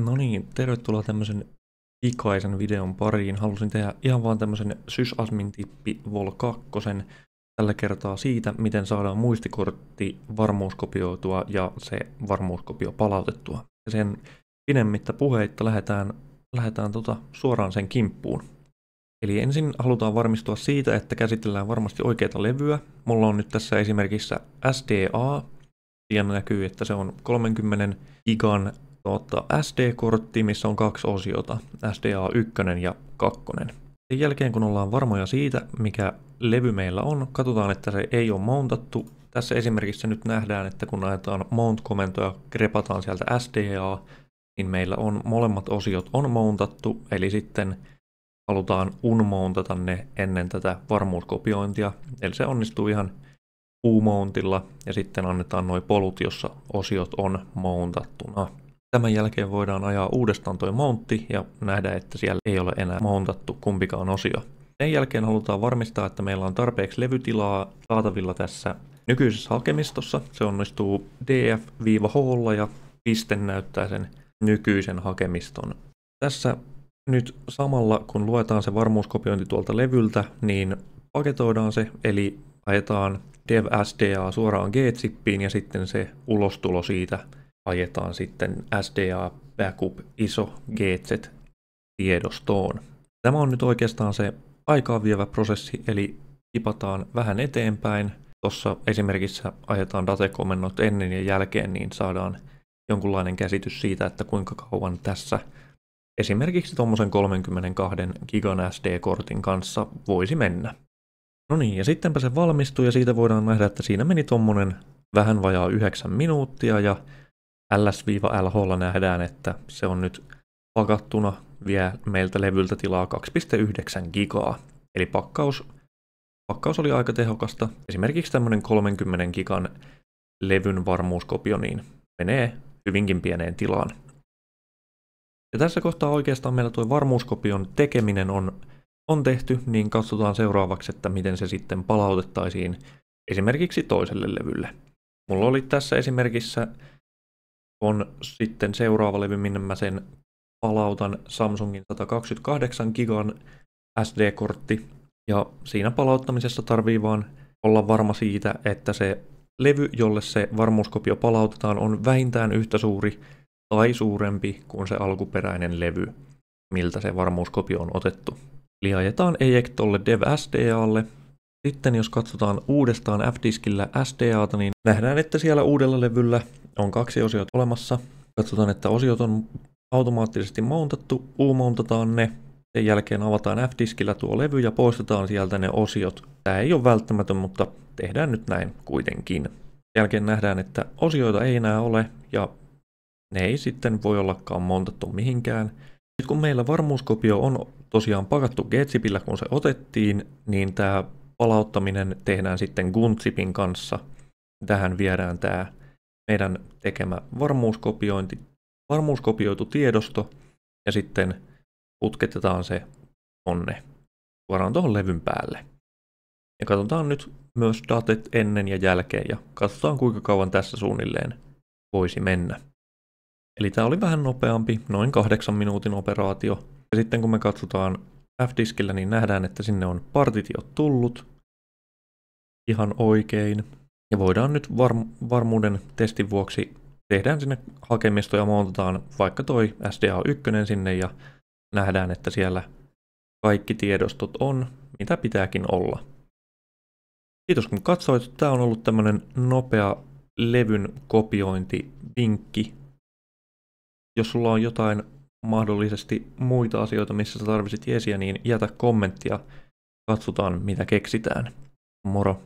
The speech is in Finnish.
No niin, tervetuloa tämmöisen pikaisen videon pariin. Halusin tehdä ihan vaan tämmöisen sysadmin-tippi Vol 2. Tällä kertaa siitä, miten saadaan muistikortti varmuuskopioitua ja se varmuuskopio palautettua. Ja sen pidemmittä puheitta lähdetään suoraan sen kimppuun. Eli ensin halutaan varmistua siitä, että käsitellään varmasti oikeaa levyä. Mulla on nyt tässä esimerkiksi SDA. Siinä näkyy, että se on 30 gigan SD-kortti, missä on kaksi osiota, SDA 1 ja 2. Sen jälkeen kun ollaan varmoja siitä, mikä levy meillä on, katsotaan, että se ei ole mountattu. Tässä esimerkissä nyt nähdään, että kun ajetaan mount-komentoja, krepataan sieltä SDA, niin meillä on molemmat osiot on mountattu, eli sitten halutaan unmountata ne ennen tätä varmuuskopiointia. Eli se onnistuu ihan U-mountilla ja sitten annetaan nuo polut, jossa osiot on mountattuna. Tämän jälkeen voidaan ajaa uudestaan tuo mountti ja nähdä, että siellä ei ole enää mountattu kumpikaan osio. Sen jälkeen halutaan varmistaa, että meillä on tarpeeksi levytilaa saatavilla tässä nykyisessä hakemistossa. Se onnistuu df-h ja piste näyttää sen nykyisen hakemiston. Tässä nyt samalla kun luetaan se varmuuskopiointi tuolta levyltä, niin paketoidaan se, eli ajetaan dev SDA suoraan G-chippiin ja sitten se ulostulo siitä ajetaan sitten SDA backup iso GZ-tiedostoon. Tämä on nyt oikeastaan se aikaa vievä prosessi, eli tipataan vähän eteenpäin. Tuossa esimerkiksi ajetaan date-komennot ennen ja jälkeen, niin saadaan jonkunlainen käsitys siitä, että kuinka kauan tässä esimerkiksi tuommoisen 32 gigan SD-kortin kanssa voisi mennä. No niin, ja sittenpä se valmistui ja siitä voidaan nähdä, että siinä meni tommonen vähän vajaa 9 minuuttia ja ls-lh:lla nähdään, että se on nyt pakattuna, vie meiltä levyltä tilaa 2,9 gigaa. Eli pakkaus oli aika tehokasta. Esimerkiksi tämmönen 30 gigan levyn varmuuskopio niin menee hyvinkin pieneen tilaan. Ja tässä kohtaa oikeastaan meillä tuo varmuuskopion tekeminen on tehty, niin katsotaan seuraavaksi, että miten se sitten palautettaisiin esimerkiksi toiselle levylle. Mulla oli tässä esimerkissä on sitten seuraava levy, minne mä sen palautan, Samsungin 128 gigan SD-kortti. Ja siinä palauttamisessa tarvii vaan olla varma siitä, että se levy, jolle se varmuuskopio palautetaan, on vähintään yhtä suuri tai suurempi kuin se alkuperäinen levy, miltä se varmuuskopio on otettu. Eli ajetaan eject tolle dev SDAlle. Sitten jos katsotaan uudestaan F-diskillä SDAta, niin nähdään, että siellä uudella levyllä on kaksi osiota olemassa. Katsotaan, että osiot on automaattisesti mountattu, U-mountataan ne. Sen jälkeen avataan F-diskillä tuo levy ja poistetaan sieltä ne osiot. Tämä ei ole välttämätön, mutta tehdään nyt näin kuitenkin. Sen jälkeen nähdään, että osioita ei enää ole ja ne ei sitten voi ollakaan mountattu mihinkään. Nyt kun meillä varmuuskopio on tosiaan pakattu G-chipillä, kun se otettiin, niin tämä palauttaminen tehdään sitten Gun-chipin kanssa. Tähän viedään tämä meidän tekemä varmuuskopioitu tiedosto ja sitten putketetaan se suoraan tuohon levyn päälle. Ja katsotaan nyt myös datet ennen ja jälkeen ja katsotaan kuinka kauan tässä suunnilleen voisi mennä. Eli tämä oli vähän nopeampi, noin 8 minuutin operaatio. Ja sitten kun me katsotaan F-diskillä, niin nähdään, että sinne on partitiot tullut ihan oikein. Ja voidaan nyt varmuuden testin vuoksi tehdään sinne hakemisto ja montataan vaikka toi SDA1 sinne ja nähdään, että siellä kaikki tiedostot on, mitä pitääkin olla. Kiitos kun katsoit. Tämä on ollut tämmönen nopea levyn kopiointivinkki. Jos sulla on jotain mahdollisesti muita asioita, missä sä tarvitset jeesiä, niin jätä kommenttia. Katsotaan, mitä keksitään. Moro!